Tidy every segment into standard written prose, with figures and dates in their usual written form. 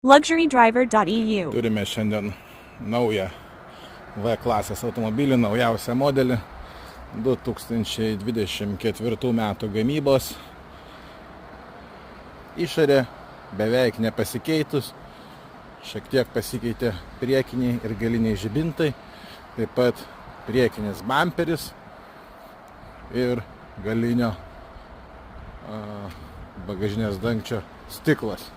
LuxuryDriver.eu. Turime šiandien naują V klasės automobilį, naujausią modelį, 2024 metų gamybos. Išorė beveik nepasikeitus, šiek tiek pasikeitė priekiniai ir galiniai žibintai, taip pat priekinis bamperis ir galinio bagažinės dangčio stiklas.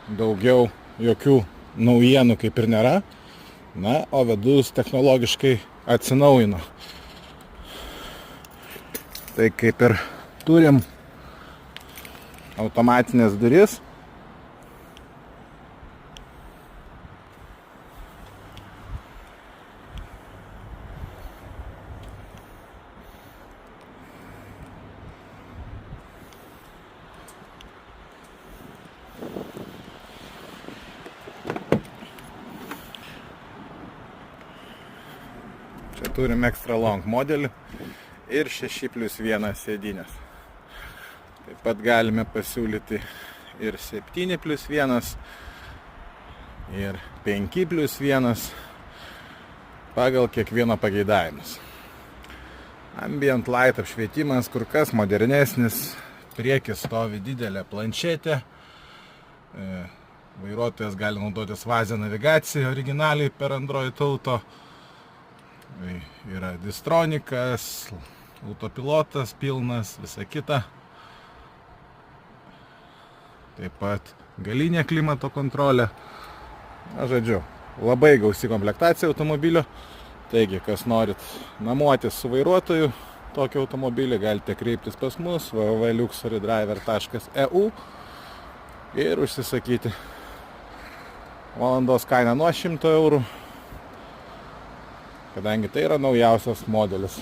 Daugiau jokių naujienų kaip ir nėra, o vidus technologiškai atsinaujino. Tai kaip ir turim automatinės duris. Čia turim extra long modelį ir 6+1 sėdynės. Taip pat galime pasiūlyti ir 7+1 ir 5+1 pagal kiekvieno pageidavimus. Ambient light apšvietimas kur kas modernesnis, priekis stovi didelė planšetė. Vairuotojas gali naudotis Vazia navigacija originaliai per Android Auto. Yra distronikas, autopilotas pilnas, visa kita. Taip pat galinė klimato kontrolė. Žodžiu, labai gausi komplektacija automobilio. Taigi, kas norit namuotis su vairuotoju tokį automobilį, galite kreiptis pas mus www.luxurydriver.eu ir užsisakyti. Valandos kaina nuo 100 eurų, kadangi tai yra naujausias modelis.